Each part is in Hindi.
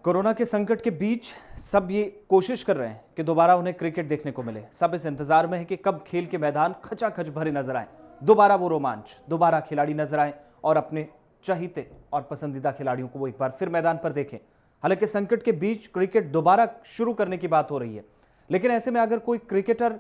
कोरोना के संकट के बीच सब ये कोशिश कर रहे हैं कि दोबारा उन्हें क्रिकेट देखने को मिले। सब इस इंतजार में है कि कब खेल के मैदान खचाखच भरे नजर आए, दोबारा वो रोमांच, दोबारा खिलाड़ी नजर आए और अपने चहीते और पसंदीदा खिलाड़ियों को वो एक बार फिर मैदान पर देखें। हालांकि संकट के बीच क्रिकेट दोबारा शुरू करने की बात हो रही है, लेकिन ऐसे में अगर कोई क्रिकेटर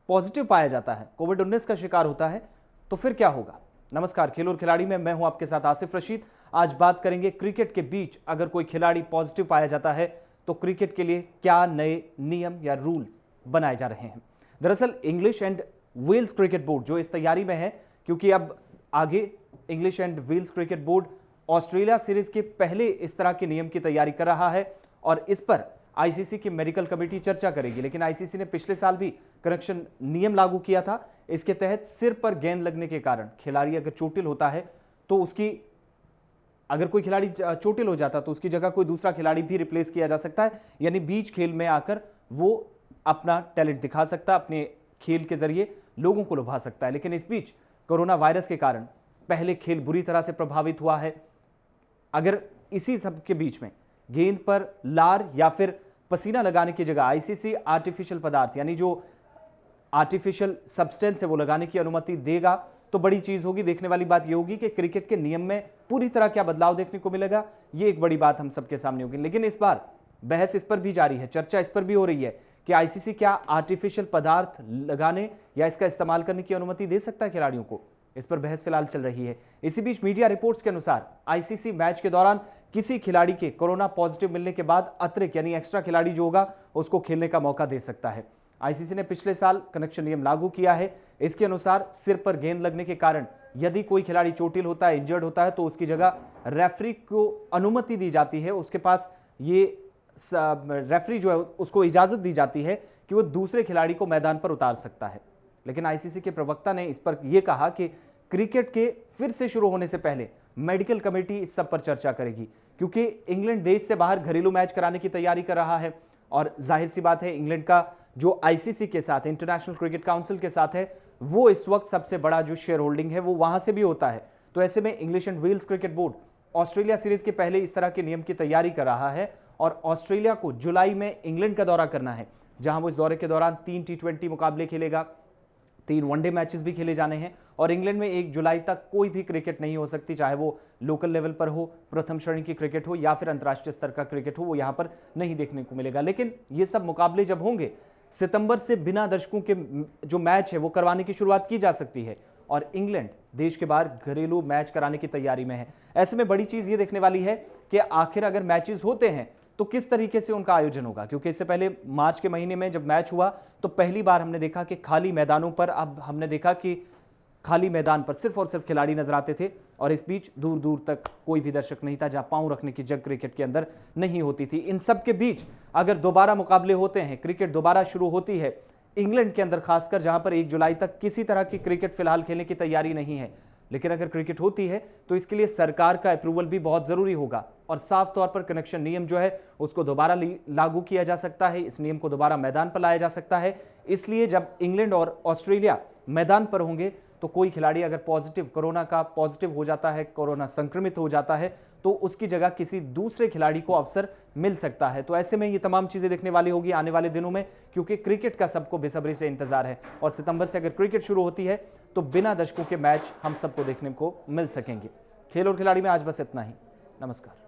पॉजिटिव पाया जाता है, कोविड-19 का शिकार होता है, तो फिर क्या होगा? नमस्कार, खेल और खिलाड़ी में मैं हूं आपके साथ आसिफ रशीद। आज बात करेंगे क्रिकेट के बीच अगर कोई खिलाड़ी पॉजिटिव पाया जाता है तो क्रिकेट के लिए क्या नए नियम या रूल बनाए जा रहे हैं। दरअसल English and Wales cricket board जो इस तैयारी में है, क्योंकि अब आगे English and Wales cricket board Australia series के पहले इस तरह के नियम की तैयारी कर रहा है और इस पर आईसीसी की मेडिकल कमेटी चर्चा करेगी। लेकिन आईसीसी ने पिछले साल भी करेक्शन नियम लागू किया था। इसके तहत सिर पर गेंद लगने के कारण खिलाड़ी अगर चोटिल होता है तो अगर कोई खिलाड़ी चोटिल हो जाता तो उसकी जगह कोई दूसरा खिलाड़ी भी रिप्लेस किया जा सकता है, यानी बीच खेल में आकर वो अपना टैलेंट दिखा सकता है, अपने खेल के जरिए लोगों को लुभा सकता है। लेकिन इस बीच कोरोना वायरस के कारण पहले खेल बुरी तरह से प्रभावित हुआ है। अगर इसी सब के बीच में गेंद पर लार या फिर पसीना लगाने की जगह आईसीसी आर्टिफिशियल पदार्थ यानी जो आर्टिफिशियल सब्सटेंस है वो लगाने की अनुमति देगा तो बड़ी चीज होगी। देखने वाली बात यह होगी कि क्रिकेट के नियम में पूरी तरह क्या बदलाव देखने को मिलेगा, ये एक बड़ी बात हम सबके सामने होगी। लेकिन इस बार बहस इस पर भी जारी है, चर्चा इस पर भी हो रही है कि आईसीसी क्या आर्टिफिशियल पदार्थ लगाने या इसका इस्तेमाल करने की अनुमति दे सकता है खिलाड़ियों को। इस पर बहस फिलहाल चल रही है। इसी बीच मीडिया रिपोर्ट्स के अनुसार आईसीसी मैच के दौरान किसी खिलाड़ी के कोरोना पॉजिटिव मिलने के बाद अतिरिक्त यानी एक्स्ट्रा खिलाड़ी जो होगा उसको खेलने का मौका दे सकता है। आईसीसी ने पिछले साल कनेक्शन नियम लागू किया है। इसके अनुसार सिर पर गेंद लगने के कारण यदि कोई खिलाड़ी चोटिल होता है, इंजर्ड होता है, तो उसकी जगह रेफरी को अनुमति दी जाती है, उसके पास ये रेफरी जो है उसको इजाजत दी जाती है कि वो दूसरे खिलाड़ी को मैदान पर उतार सकता है। लेकिन आईसीसी के प्रवक्ता ने इस पर यह कहा कि क्रिकेट के फिर से शुरू होने से पहले मेडिकल कमेटी इस सब पर चर्चा करेगी, क्योंकि इंग्लैंड देश से बाहर घरेलू मैच कराने की तैयारी कर रहा है और जाहिर सी बात है इंग्लैंड का जो आईसीसी के साथ, इंटरनेशनल क्रिकेट काउंसिल के साथ है, वो इस वक्त सबसे बड़ा जो शेयर होल्डिंग है वो वहां से भी होता है। तो ऐसे में English and Wales cricket board Australia series के पहले इस तरह के नियम की तैयारी कर रहा है और ऑस्ट्रेलिया को जुलाई में इंग्लैंड का दौरा करना है, जहां वो इस दौरे के दौरान 3 T20 मुकाबले खेलेगा, 3 वनडे मैचेस भी खेले जाने हैं और इंग्लैंड में 1 जुलाई तक कोई भी क्रिकेट नहीं हो सकती, चाहे वो लोकल लेवल पर हो, प्रथम श्रेणी की क्रिकेट हो या फिर अंतर्राष्ट्रीय स्तर का क्रिकेट हो, वो यहां पर नहीं देखने को मिलेगा। लेकिन ये सब मुकाबले जब होंगे, सितंबर से बिना दर्शकों के जो मैच है वो करवाने की शुरुआत की जा सकती है और इंग्लैंड देश के बाहर घरेलू मैच कराने की तैयारी में है। ऐसे में बड़ी चीज ये देखने वाली है कि आखिर अगर मैचेस होते हैं तो किस तरीके से उनका आयोजन होगा, क्योंकि इससे पहले मार्च के महीने में जब मैच हुआ तो पहली बार हमने देखा कि खाली मैदानों पर, अब हमने देखा कि खाली मैदान पर सिर्फ और सिर्फ खिलाड़ी नजर आते थे और इस बीच दूर दूर तक कोई भी दर्शक नहीं था, जहां पांव रखने की जगह क्रिकेट के अंदर नहीं होती थी। इन सब के बीच अगर दोबारा मुकाबले होते हैं, क्रिकेट दोबारा शुरू होती है इंग्लैंड के अंदर, खासकर जहां पर 1 जुलाई तक किसी तरह की क्रिकेट फिलहाल खेलने की तैयारी नहीं है, लेकिन अगर क्रिकेट होती है तो इसके लिए सरकार का अप्रूवल भी बहुत जरूरी होगा और साफ तौर पर कनेक्शन नियम जो है उसको दोबारा लागू किया जा सकता है, इस नियम को दोबारा मैदान पर लाया जा सकता है। इसलिए जब इंग्लैंड और ऑस्ट्रेलिया मैदान पर होंगे तो कोई खिलाड़ी अगर कोरोना का पॉजिटिव हो जाता है, कोरोना संक्रमित हो जाता है, तो उसकी जगह किसी दूसरे खिलाड़ी को अवसर मिल सकता है। तो ऐसे में ये तमाम चीजें देखने वाली होगी आने वाले दिनों में, क्योंकि क्रिकेट का सबको बेसब्री से इंतजार है और सितंबर से अगर क्रिकेट शुरू होती है तो बिना दर्शकों के मैच हम सबको देखने को मिल सकेंगे। खेल और खिलाड़ी में आज बस इतना ही। नमस्कार।